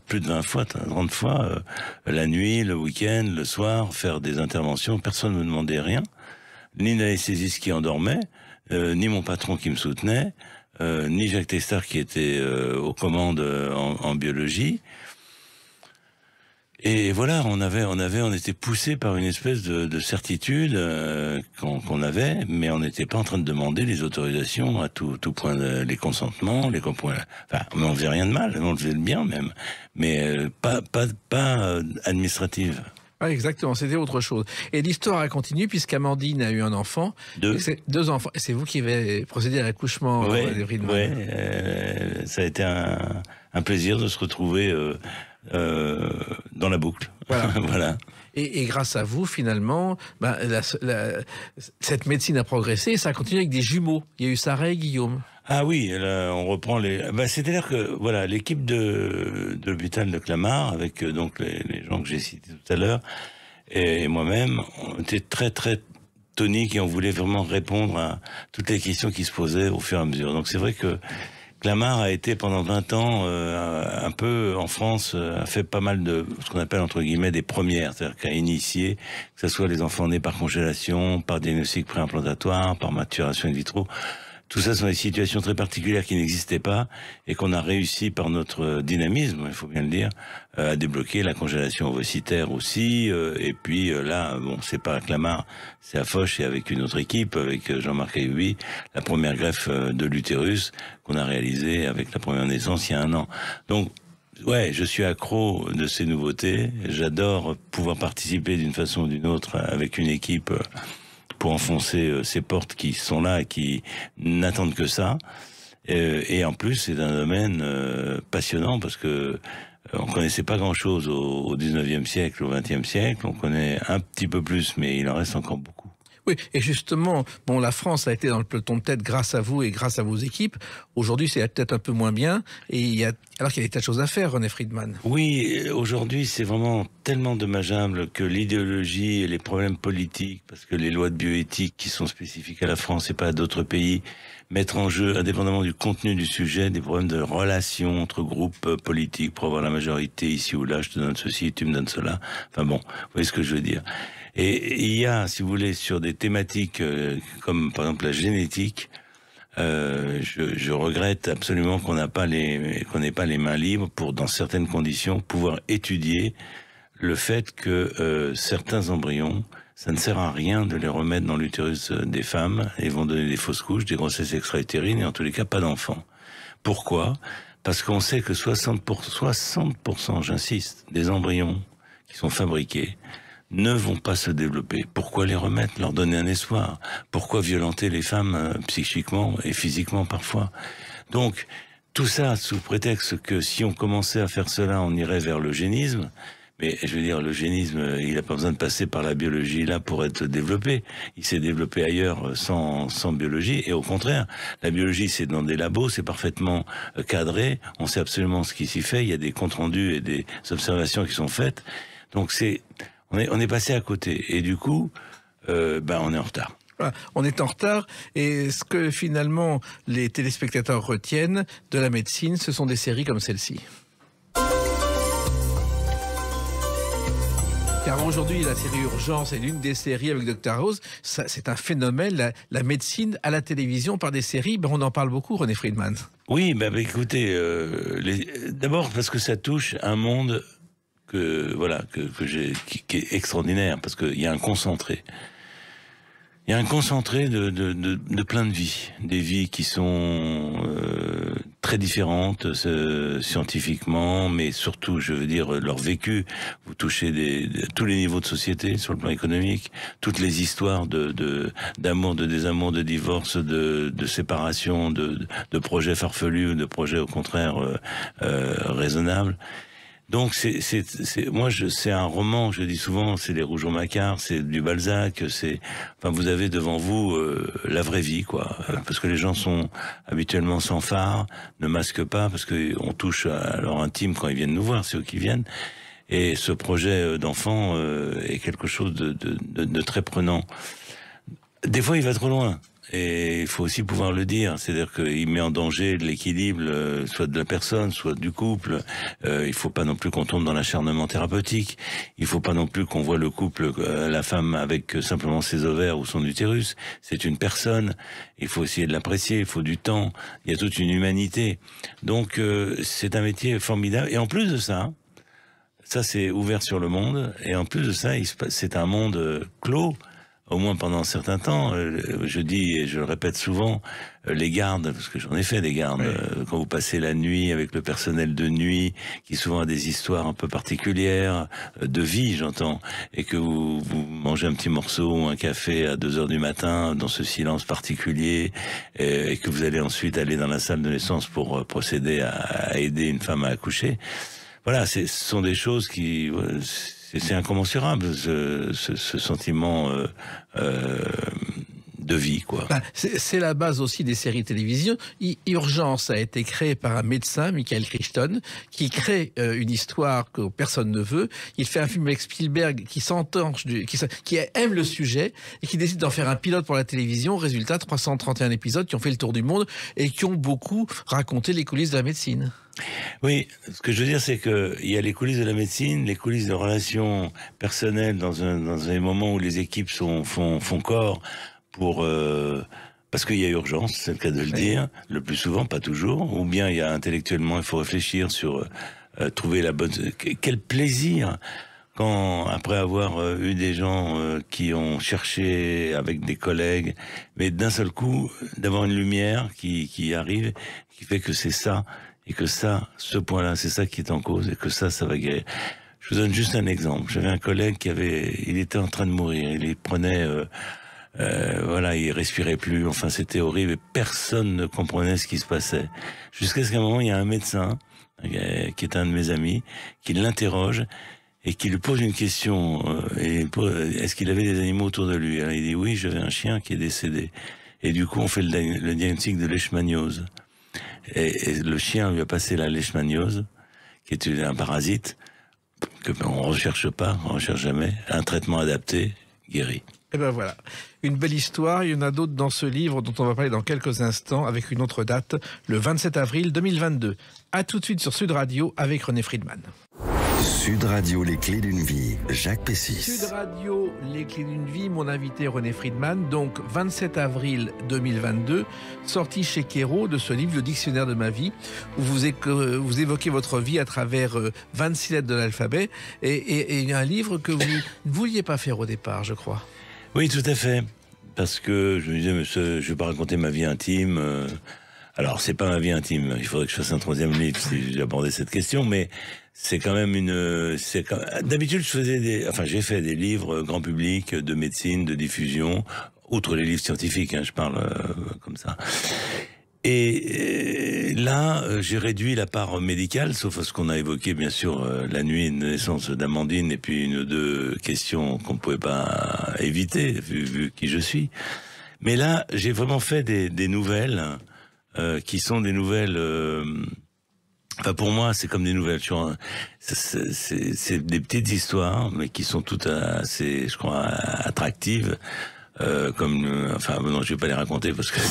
plus de 20 fois, 30 fois, la nuit, le week-end, le soir, faire des interventions. Personne ne me demandait rien, ni l'anesthésiste qui endormait, ni mon patron qui me soutenait, ni Jacques Testard qui était aux commandes en biologie. Et voilà, on était poussé par une espèce de certitude qu'on avait, mais on n'était pas en train de demander les autorisations à tout point, les consentements, enfin, mais on faisait rien de mal, on le faisait de bien même, mais pas administrative. Ah, exactement, c'était autre chose. Et l'histoire a continué puisqu'Amandine a eu un enfant. Deux enfants. Et c'est vous qui avez procédé à l'accouchement. Oui, ça a été un plaisir de se retrouver dans la boucle. Voilà. Voilà. Et grâce à vous, finalement, cette médecine a progressé et ça a continué avec des jumeaux. Il y a eu Sarah et Guillaume. Ah oui, là, on reprend c'est-à-dire que voilà, l'équipe de l'hôpital de Clamart, avec donc les gens que j'ai cités tout à l'heure, et moi-même, on était très très toniques et on voulait vraiment répondre à toutes les questions qui se posaient au fur et à mesure. Donc c'est vrai que Clamart a été pendant 20 ans un peu en France, a fait pas mal de ce qu'on appelle entre guillemets des premières, c'est-à-dire qu'a initié, que ce soit les enfants nés par congélation, par diagnostic préimplantatoire, par maturation in vitro. Tout ça sont des situations très particulières qui n'existaient pas et qu'on a réussi par notre dynamisme, il faut bien le dire, à débloquer la congélation ovocitaire aussi. Et puis là, bon, c'est pas à Clamart, c'est à Foch et avec une autre équipe, avec Jean-Marc Ayoubi, la première greffe de l'utérus qu'on a réalisée avec la première naissance il y a 1 an. Donc, ouais, je suis accro de ces nouveautés. J'adore pouvoir participer d'une façon ou d'une autre avec une équipe pour enfoncer ces portes qui sont là et qui n'attendent que ça. Et en plus, c'est un domaine passionnant parce que on connaissait pas grand-chose au 19e siècle, au 20e siècle. On connaît un petit peu plus, mais il en reste encore beaucoup. Oui, et justement, bon, la France a été dans le peloton de tête grâce à vous et grâce à vos équipes. Aujourd'hui, c'est peut-être un peu moins bien, alors qu'il y a des tas de choses à faire, René Friedman. Oui, aujourd'hui, c'est vraiment tellement dommageable que l'idéologie et les problèmes politiques, parce que les lois de bioéthique qui sont spécifiques à la France et pas à d'autres pays, mettre en jeu, indépendamment du contenu du sujet, des problèmes de relations entre groupes politiques pour avoir la majorité ici ou là, je te donne ceci, tu me donnes cela. Enfin bon, vous voyez ce que je veux dire. Et il y a, si vous voulez, sur des thématiques comme par exemple la génétique, je regrette absolument qu'on n'ait pas les mains libres pour, dans certaines conditions, pouvoir étudier le fait que certains embryons, ça ne sert à rien de les remettre dans l'utérus des femmes, et vont donner des fausses couches, des grossesses extra-utérines, et en tous les cas pas d'enfants. Pourquoi ? Parce qu'on sait que 60%, j'insiste, des embryons qui sont fabriqués ne vont pas se développer. Pourquoi les remettre, leur donner un espoir? Pourquoi violenter les femmes psychiquement et physiquement parfois? Donc, tout ça sous prétexte que si on commençait à faire cela, on irait vers l'eugénisme. Mais je veux dire, l'eugénisme, il n'a pas besoin de passer par la biologie là pour être développé. Il s'est développé ailleurs sans biologie. Et au contraire, la biologie, c'est dans des labos, c'est parfaitement cadré. On sait absolument ce qui s'y fait. Il y a des comptes rendus et des observations qui sont faites. Donc on est passé à côté. Et du coup, on est en retard. Voilà, on est en retard et ce que finalement les téléspectateurs retiennent de la médecine, ce sont des séries comme celle-ci. Car aujourd'hui, la série Urgence est l'une des séries avec Dr House. C'est un phénomène, la médecine à la télévision par des séries. On en parle beaucoup, René Friedman. Oui, écoutez, d'abord parce que ça touche un monde qui est extraordinaire, parce qu'il y a un concentré. Il y a un concentré de plein de vies, des vies qui sont très différentes scientifiquement, mais surtout, je veux dire, leur vécu. Vous touchez tous les niveaux de société sur le plan économique, toutes les histoires d'amour, de désamour, de divorce, de séparation, de projets farfelus, de projets au contraire raisonnables. Donc c'est un roman, je dis souvent, c'est les Rougon-Macquart, c'est du Balzac, vous avez devant vous la vraie vie, quoi. Parce que les gens sont habituellement sans phare, ne masquent pas, parce que on touche à leur intime quand ils viennent nous voir, c'est eux qui viennent. Et ce projet d'enfant est quelque chose de très prenant. Des fois, il va trop loin. Et il faut aussi pouvoir le dire, c'est-à-dire qu'il met en danger l'équilibre, soit de la personne, soit du couple. Il faut pas non plus qu'on tombe dans l'acharnement thérapeutique. Il faut pas non plus qu'on voit le couple, la femme avec simplement ses ovaires ou son utérus. C'est une personne. Il faut essayer de l'apprécier. Il faut du temps. Il y a toute une humanité. Donc c'est un métier formidable. Et en plus de ça, Ça, c'est ouvert sur le monde. Et en plus de ça, c'est un monde clos, au moins pendant un certain temps. Je dis, et je le répète souvent, les gardes, parce que j'en ai fait des gardes, oui. Quand vous passez la nuit avec le personnel de nuit, qui souvent a des histoires un peu particulières, de vie, j'entends, et que vous mangez un petit morceau ou un café à 2 heures du matin, dans ce silence particulier, et que vous allez ensuite aller dans la salle de naissance pour procéder à aider une femme à accoucher. Voilà, ce sont des choses qui... C'est incommensurable, ce sentiment de vie, quoi. C'est la base aussi des séries télévision. Urgence a été créé par un médecin, Michael Crichton, qui crée une histoire que personne ne veut. Il fait un film avec Spielberg qui qui aime le sujet et qui décide d'en faire un pilote pour la télévision. Résultat, 331 épisodes qui ont fait le tour du monde et qui ont beaucoup raconté les coulisses de la médecine. Oui, ce que je veux dire, c'est que il y a les coulisses de la médecine, les coulisses de relations personnelles dans un moment où les équipes font corps pour parce qu'il y a urgence, c'est le cas de le dire, le plus souvent, pas toujours, ou bien il y a intellectuellement, il faut réfléchir sur trouver la bonne. Quel plaisir quand, après avoir eu des gens qui ont cherché avec des collègues, mais d'un seul coup, d'avoir une lumière qui arrive, qui fait que c'est ça. Et que ça, ce point-là, c'est ça qui est en cause, et que ça va guérir. Je vous donne juste un exemple. J'avais un collègue il était en train de mourir. Il prenait, voilà, il respirait plus. Enfin, c'était horrible et personne ne comprenait ce qui se passait. Jusqu'à ce qu'à un moment, il y a un médecin, qui est un de mes amis, qui l'interroge et qui lui pose une question. Est-ce qu'il avait des animaux autour de lui? Alors, il dit oui, j'avais un chien qui est décédé. Et du coup, on fait le diagnostic de leishmaniose. Et le chien lui a passé la leishmaniose, qui est un parasite que on recherche pas, on recherche jamais. Un traitement adapté, guéri. Et ben voilà, une belle histoire. Il y en a d'autres dans ce livre dont on va parler dans quelques instants avec une autre date, le 27 avril 2022. À tout de suite sur Sud Radio avec René Friedman. Sud Radio, les clés d'une vie, Jacques Pessis. Sud Radio, les clés d'une vie, mon invité René Friedman, donc 27 avril 2022, sorti chez Kero de ce livre, Le dictionnaire de ma vie, où vous évoquez votre vie à travers 26 lettres de l'alphabet, et un livre que vous ne vouliez pas faire au départ, je crois. Oui, tout à fait, parce que je me disais, mais je ne vais pas raconter ma vie intime. Alors, c'est pas ma vie intime, il faudrait que je fasse un 3e livre si j'abordais cette question, mais c'est quand même d'habitude, j'ai fait des livres grand public, de médecine, de diffusion, outre les livres scientifiques, je parle comme ça. Et là, j'ai réduit la part médicale, sauf à ce qu'on a évoqué, bien sûr, la nuit de naissance d'Amandine, et puis une ou deux questions qu'on ne pouvait pas éviter, vu qui je suis. Mais là, j'ai vraiment fait des nouvelles, qui sont des nouvelles... Enfin, pour moi, c'est comme des nouvelles. C'est des petites histoires, mais qui sont toutes assez, je crois, attractives. Enfin, non, je vais pas les raconter parce que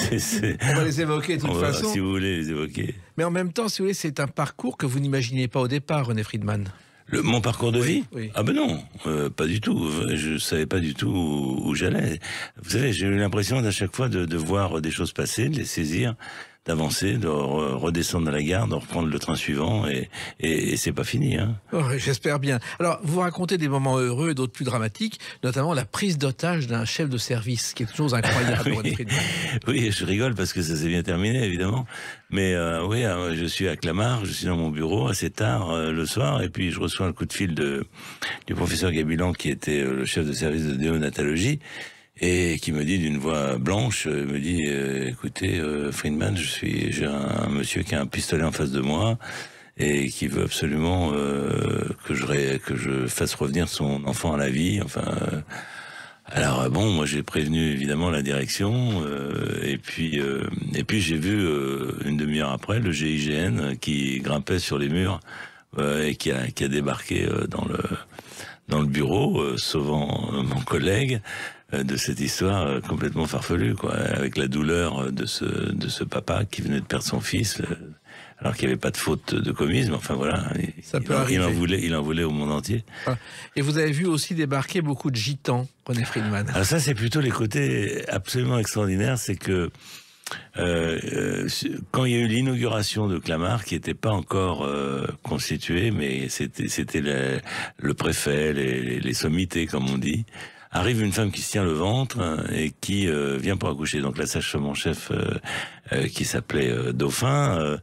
on va les évoquer de toute façon. Si vous voulez les évoquer. Mais en même temps, si vous voulez, c'est un parcours que vous n'imaginiez pas au départ, René Friedman. Mon parcours de vie? Oui. Ah ben non, pas du tout. Je savais pas du tout où j'allais. Vous savez, j'ai eu l'impression à chaque fois de voir des choses passer, de les saisir, d'avancer, de redescendre dans la gare, de reprendre le train suivant, et c'est pas fini. Oh, j'espère bien. Alors, vous racontez des moments heureux et d'autres plus dramatiques, notamment la prise d'otage d'un chef de service, qui est toujours incroyable. Oui, je rigole parce que ça s'est bien terminé, évidemment. Mais oui, je suis à Clamart, je suis dans mon bureau assez tard le soir, et puis je reçois un coup de fil du professeur Gabilan, qui était le chef de service de néonatologie, et qui me dit d'une voix blanche, me dit écoutez Friedman, j'ai un monsieur qui a un pistolet en face de moi et qui veut absolument que je fasse revenir son enfant à la vie. Alors bon, moi j'ai prévenu évidemment la direction, et puis j'ai vu une demi-heure après le GIGN qui grimpait sur les murs et qui a débarqué dans le bureau, sauvant mon collègue de cette histoire complètement farfelue, quoi, avec la douleur de ce papa qui venait de perdre son fils, alors qu'il n'y avait pas de faute de commise, mais enfin voilà, il en voulait au monde entier. Et vous avez vu aussi débarquer beaucoup de gitans, René Friedman. Alors ça, c'est plutôt les côtés absolument extraordinaires, c'est que Quand il y a eu l'inauguration de Clamart, qui n'était pas encore constitué, mais c'était le préfet, les sommités, comme on dit, arrive une femme qui se tient le ventre et qui vient pour accoucher. Donc la sage-femme en chef, qui s'appelait Dauphin,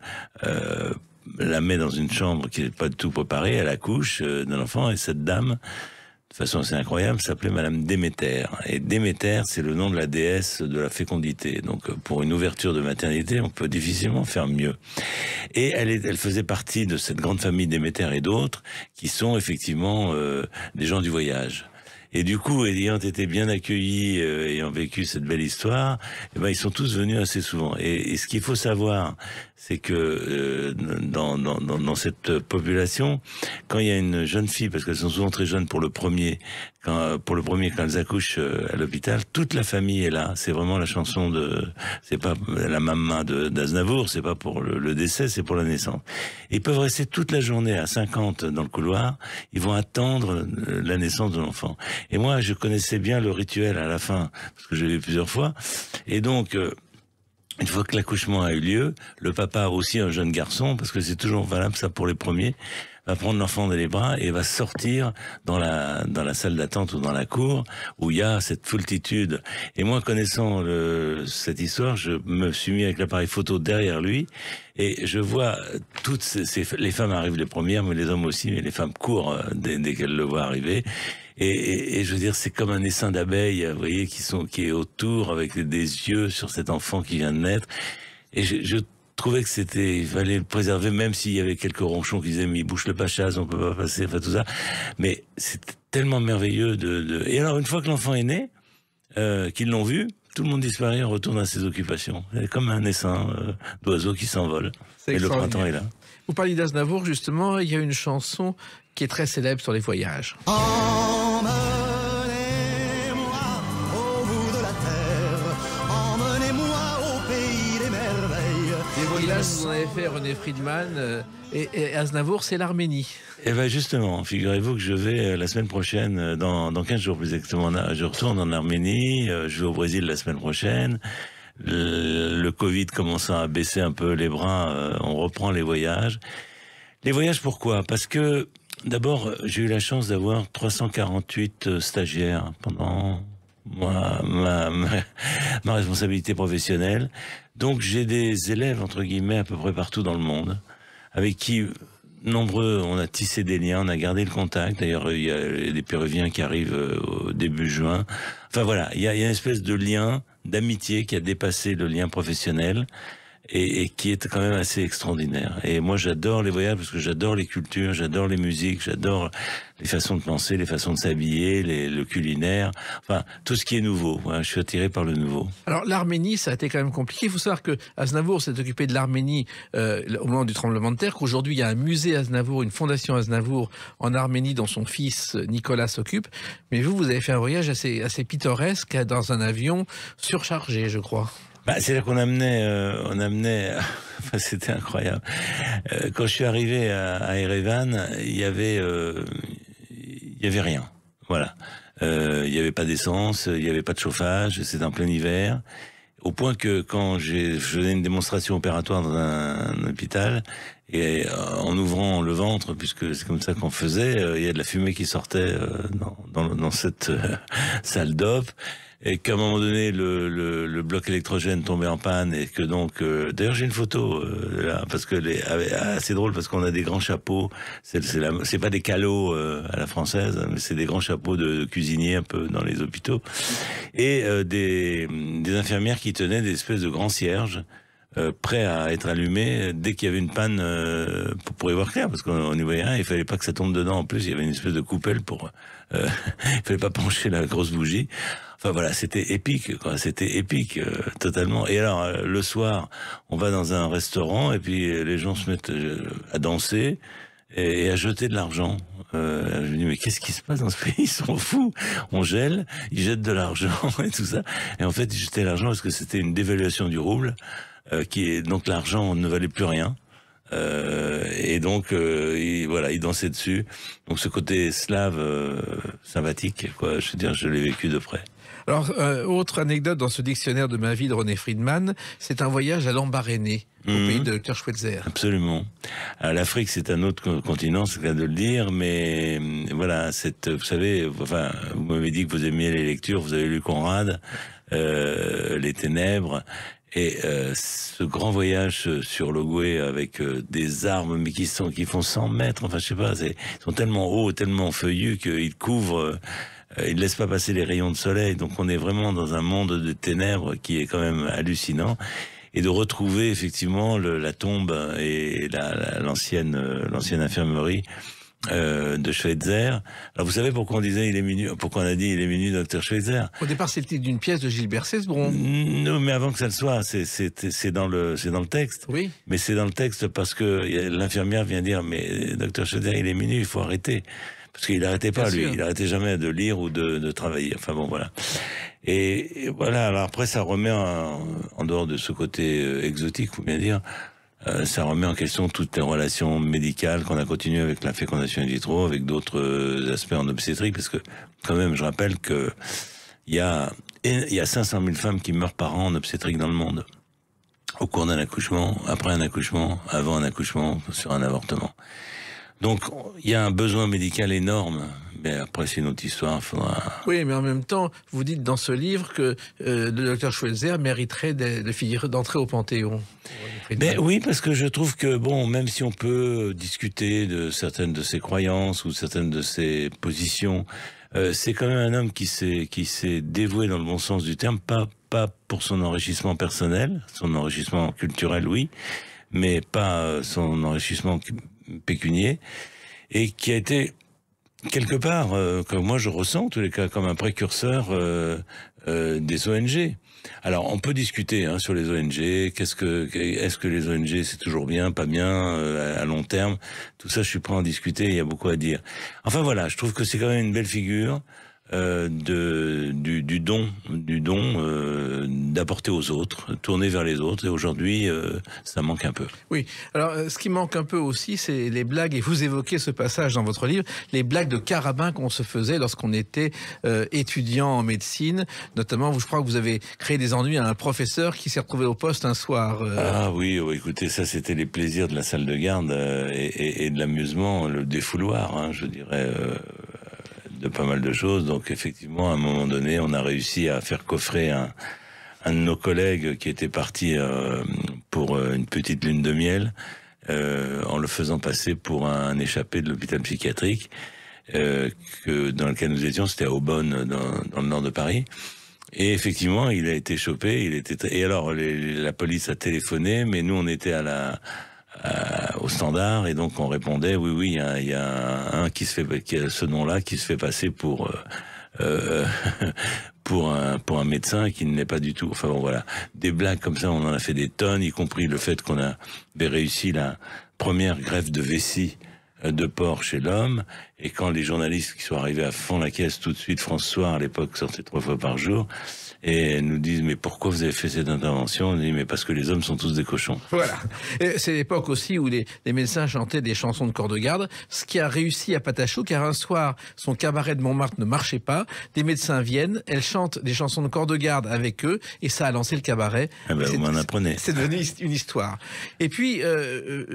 la met dans une chambre qui n'est pas du tout préparée, elle accouche d'un enfant, et cette dame, de façon assez incroyable, s'appelait Madame Déméter. Et Déméter, c'est le nom de la déesse de la fécondité. Donc, pour une ouverture de maternité, on peut difficilement faire mieux. Et elle faisait partie de cette grande famille Déméter et d'autres, qui sont effectivement des gens du voyage. Et du coup, ayant été bien accueillis, ayant vécu cette belle histoire, eh ben, ils sont tous venus assez souvent. Et ce qu'il faut savoir, c'est que dans cette population, quand il y a une jeune fille, parce qu'elles sont souvent très jeunes pour le premier, quand elles accouchent à l'hôpital, toute la famille est là. C'est vraiment la chanson c'est pas la maman d'Aznavour, c'est pas pour le décès, c'est pour la naissance. Ils peuvent rester toute la journée à 50 dans le couloir, ils vont attendre la naissance de l'enfant. Et moi, je connaissais bien le rituel à la fin, parce que je l'ai vu plusieurs fois. Et donc, une fois que l'accouchement a eu lieu, le papa, aussi un jeune garçon, parce que c'est toujours valable ça pour les premiers, va prendre l'enfant dans les bras et va sortir dans la salle d'attente ou dans la cour où il y a cette foultitude. Et moi, connaissant cette histoire, je me suis mis avec l'appareil photo derrière lui et je vois toutes les femmes arrivent les premières, mais les hommes aussi, mais les femmes courent dès qu'elles le voient arriver. Et je veux dire, c'est comme un essaim d'abeilles, vous voyez, qui est autour avec des yeux sur cet enfant qui vient de naître. Et je trouvais que il fallait le préserver, même s'il y avait quelques ronchons qui disaient, mais il bouche le pachasse, on peut pas passer, enfin tout ça. Mais c'était tellement merveilleux Et alors, une fois que l'enfant est né, qu'ils l'ont vu, tout le monde disparaît, on retourne à ses occupations. C'est comme un essaim d'oiseaux qui s'envolent. Et le printemps est là. Vous parlez d'Aznavour, justement, il y a une chanson qui est très célèbre sur les voyages. Emmenez-moi au bout de la terre, emmenez-moi au pays des merveilles. Et là, vous en avez fait René Friedman, et Aznavour, c'est l'Arménie. Eh ben justement, figurez-vous que je vais la semaine prochaine, dans 15 jours plus exactement, je retourne en Arménie, je vais au Brésil la semaine prochaine. Le Covid commençant à baisser un peu les bras, on reprend les voyages. Les voyages, pourquoi? Parce que, d'abord, j'ai eu la chance d'avoir 348 stagiaires pendant ma responsabilité professionnelle. Donc, j'ai des élèves, entre guillemets, à peu près partout dans le monde, avec qui, nombreux, on a tissé des liens, on a gardé le contact. D'ailleurs, il y a des Péruviens qui arrivent au début juin. Enfin, voilà, il y a une espèce de lien, d'amitié qui a dépassé le lien professionnel. Et qui est quand même assez extraordinaire. Et moi, j'adore les voyages parce que j'adore les cultures, j'adore les musiques, j'adore les façons de penser, les façons de s'habiller, le culinaire, enfin, tout ce qui est nouveau. Voilà, je suis attiré par le nouveau. Alors, l'Arménie, ça a été quand même compliqué. Il faut savoir que Aznavour s'est occupé de l'Arménie au moment du tremblement de terre, qu'aujourd'hui, il y a un musée Aznavour, une fondation Aznavour en Arménie dont son fils Nicolas s'occupe. Mais vous avez fait un voyage assez pittoresque dans un avion surchargé, je crois. Bah, c'est là qu'on amenait, enfin, c'était incroyable. Quand je suis arrivé à Erevan, il y avait rien. Voilà. Il y avait pas d'essence, il y avait pas de chauffage, c'était en plein hiver. Au point que quand je faisais une démonstration opératoire dans un hôpital, et en ouvrant le ventre, puisque c'est comme ça qu'on faisait, il y a de la fumée qui sortait dans cette salle d'op. Et qu'à un moment donné, le bloc électrogène tombait en panne et que donc, d'ailleurs j'ai une photo là parce que c'est drôle parce qu'on a des grands chapeaux. C'est pas des calots à la française, mais c'est des grands chapeaux de cuisiniers un peu dans les hôpitaux et des infirmières qui tenaient des espèces de grands cierges. Prêt à être allumé dès qu'il y avait une panne pour y voir clair, parce qu'on n'y voyait rien, il fallait pas que ça tombe dedans. En plus, il y avait une espèce de coupelle il fallait pas pencher la grosse bougie. Enfin voilà, c'était épique, quoi. C'était épique totalement. Et alors le soir, on va dans un restaurant et puis les gens se mettent à danser et à jeter de l'argent. Je me dis mais qu'est-ce qui se passe dans ce pays? Ils sont fous. On gèle, ils jettent de l'argent et tout ça. Et en fait, ils jetaient l'argent parce que c'était une dévaluation du rouble. Donc l'argent ne valait plus rien. Et donc ils dansaient dessus. Donc ce côté slave sympathique, quoi. Je veux dire, je l'ai vécu de près. Alors, autre anecdote dans ce dictionnaire de ma vie de René Friedman, c'est un voyage à Lambaréné, au pays de Dr Schweitzer. Absolument. L'Afrique, c'est un autre continent, c'est le cas de le dire, mais voilà, vous savez, enfin, vous m'avez dit que vous aimiez les lectures, vous avez lu Conrad, Les Ténèbres, et ce grand voyage sur l'Ogooué avec des arbres, mais qui font 100 mètres, enfin, je sais pas, ils sont tellement hauts, tellement feuillus qu'ils couvrent... il ne laisse pas passer les rayons de soleil, donc on est vraiment dans un monde de ténèbres qui est quand même hallucinant. Et de retrouver effectivement la tombe et l'ancienne infirmerie de Schweitzer. Alors vous savez pourquoi on disait pourquoi on a dit il est minuit Dr Schweitzer? Au départ, c'était d'une pièce de Gilbert Cesbron. Non, mais avant que ça le soit, c'est dans le texte. Oui. Mais c'est dans le texte parce que l'infirmière vient dire mais Dr Schweitzer, il est minuit, il faut arrêter. Parce qu'il n'arrêtait pas, lui. Il n'arrêtait jamais de lire ou de travailler. Enfin bon, voilà. Et voilà, alors après, ça remet en dehors de ce côté exotique, faut bien dire, ça remet en question toutes les relations médicales qu'on a continuées avec la fécondation in vitro, avec d'autres aspects en obstétrique, parce que, quand même, je rappelle que il y a 500 000 femmes qui meurent par an en obstétrique dans le monde. Au cours d'un accouchement, après un accouchement, avant un accouchement, sur un avortement. Donc, il y a un besoin médical énorme. Mais après, c'est une autre histoire, faudra... Oui, mais en même temps, vous dites dans ce livre que le docteur Schweitzer mériterait d'entrer au Panthéon. Ben oui, parce que je trouve que, bon, même si on peut discuter de certaines de ses croyances ou certaines de ses positions, c'est quand même un homme qui s'est dévoué dans le bon sens du terme, pas pour son enrichissement personnel, son enrichissement culturel, oui, mais pas son enrichissement pécunier, et qui a été quelque part, comme moi je ressens en tous les cas, comme un précurseur des ONG. Alors on peut discuter sur les ONG, est-ce que les ONG c'est toujours bien, pas bien, à long terme, tout ça je suis prêt à en discuter, il y a beaucoup à dire. Enfin voilà, je trouve que c'est quand même une belle figure du don d'apporter aux autres, tourner vers les autres, et aujourd'hui ça manque un peu. Oui, alors ce qui manque un peu aussi, c'est les blagues, et vous évoquez ce passage dans votre livre, les blagues de carabin qu'on se faisait lorsqu'on était étudiant en médecine, notamment, je crois que vous avez créé des ennuis à un professeur qui s'est retrouvé au poste un soir. Ah oui, écoutez, ça c'était les plaisirs de la salle de garde et de l'amusement, le défouloir, je dirais... de pas mal de choses. Donc effectivement, à un moment donné, on a réussi à faire coffrer un de nos collègues qui était parti pour une petite lune de miel, en le faisant passer pour un échappé de l'hôpital psychiatrique dans lequel nous étions. C'était à Aubonne, dans le nord de Paris. Et effectivement, il a été chopé. Et alors, la police a téléphoné, mais nous, on était au standard, et donc on répondait oui, il y a un qui a ce nom-là qui se fait passer pour un médecin qui ne l'est pas du tout. Enfin bon, voilà, des blagues comme ça, on en a fait des tonnes, y compris le fait qu'on avait réussi la première greffe de vessie de porc chez l'homme, et quand les journalistes qui sont arrivés à fond la caisse tout de suite, France Soir à l'époque sortait 3 fois par jour, et nous disent mais pourquoi vous avez fait cette intervention? On dit mais parce que les hommes sont tous des cochons. Voilà. C'est l'époque aussi où les médecins chantaient des chansons de corps de garde, ce qui a réussi à Patachou, car un soir son cabaret de Montmartre ne marchait pas, des médecins viennent, elles chantent des chansons de corps de garde avec eux, et ça a lancé le cabaret. Ah ben, vous m'en apprenez. C'est devenu une histoire. Et puis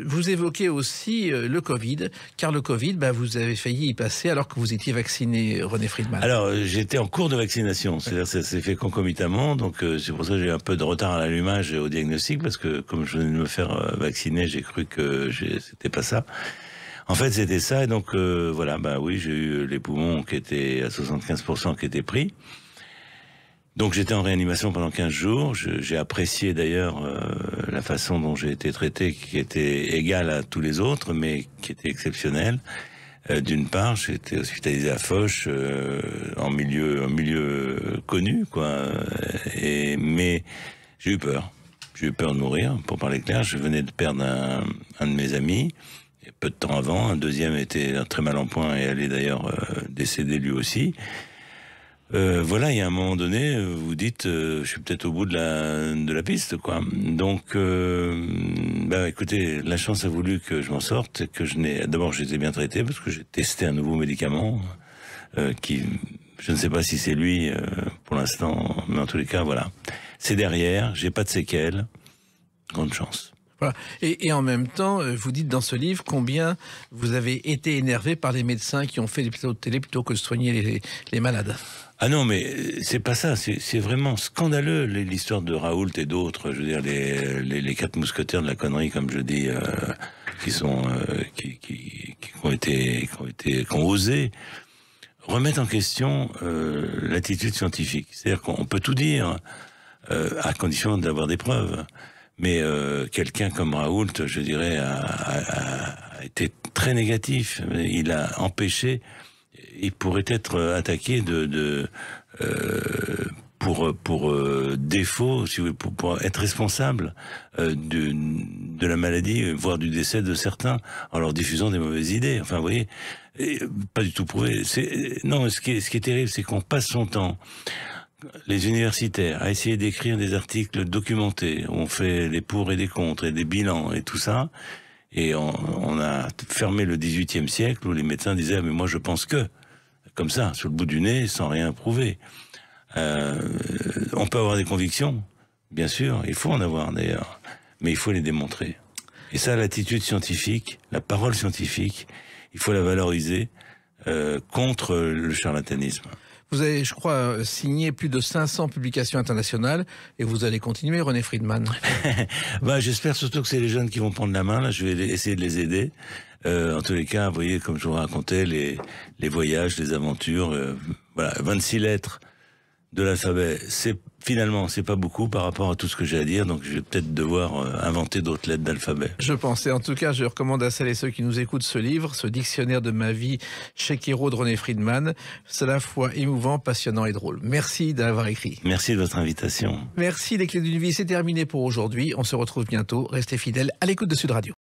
vous évoquez aussi le Covid, car le Covid, vous avez failli y passer alors que vous étiez vacciné, René Friedman. Alors j'étais en cours de vaccination, c'est-à-dire ça s'est fait concomitamment, donc c'est pour ça que j'ai un peu de retard à l'allumage et au diagnostic, parce que comme je venais de me faire vacciner, j'ai cru que c'était pas ça. En fait, c'était ça, et donc voilà, oui, j'ai eu les poumons qui étaient à 75% qui étaient pris. Donc j'étais en réanimation pendant 15 jours. J'ai apprécié d'ailleurs la façon dont j'ai été traité, qui était égale à tous les autres, mais qui était exceptionnelle. D'une part, j'étais hospitalisé à Foch, en milieu connu, quoi. Mais j'ai eu peur. J'ai eu peur de mourir, pour parler clair. Je venais de perdre un de mes amis, peu de temps avant. Un deuxième était très mal en point et allait d'ailleurs décéder lui aussi. Voilà, il y a un moment donné, vous dites, je suis peut-être au bout de la piste, quoi. Donc, écoutez, la chance a voulu que je m'en sorte, que d'abord j'étais bien traité parce que j'ai testé un nouveau médicament qui Je ne sais pas si c'est lui pour l'instant, mais en tous les cas, voilà. C'est derrière, j'ai pas de séquelles. Grande chance. Voilà. Et en même temps, vous dites dans ce livre combien vous avez été énervé par les médecins qui ont fait des plateaux de télé plutôt que de soigner les malades. Ah non, mais c'est pas ça. C'est vraiment scandaleux l'histoire de Raoult et d'autres. Je veux dire les quatre mousquetaires de la connerie, comme je dis, qui ont osé remettre en question l'attitude scientifique. C'est-à-dire qu'on peut tout dire à condition d'avoir des preuves. Mais quelqu'un comme Raoult, je dirais, a été très négatif. Il a empêché. Il pourrait être attaqué pour défaut, si vous voulez, pour être responsable de la maladie, voire du décès de certains, en leur diffusant des mauvaises idées. Enfin, vous voyez, pas du tout prouvé. Non, ce qui est terrible, c'est qu'on passe son temps, les universitaires, à essayer d'écrire des articles documentés. On fait les pour et des contre et des bilans et tout ça. Et on a fermé le XVIIIe siècle où les médecins disaient « mais moi je pense que ». Comme ça, sur le bout du nez, sans rien prouver. On peut avoir des convictions, bien sûr, il faut en avoir d'ailleurs, mais il faut les démontrer. Et ça, l'attitude scientifique, la parole scientifique, il faut la valoriser contre le charlatanisme. Vous avez, je crois, signé plus de 500 publications internationales et vous allez continuer, René Friedman. J'espère surtout que c'est les jeunes qui vont prendre la main. Là, je vais essayer de les aider. En tous les cas, vous voyez, comme je vous racontais, les voyages, les aventures. Voilà, 26 lettres de l'alphabet. Finalement, c'est pas beaucoup par rapport à tout ce que j'ai à dire, donc je vais peut-être devoir inventer d'autres lettres d'alphabet. Je pensais, en tout cas, je recommande à celles et ceux qui nous écoutent ce livre, ce dictionnaire de ma vie chez Quérault de René Friedman. C'est à la fois émouvant, passionnant et drôle. Merci d'avoir écrit. Merci de votre invitation. Merci, les clés d'une vie, c'est terminé pour aujourd'hui. On se retrouve bientôt. Restez fidèles à l'écoute de Sud Radio.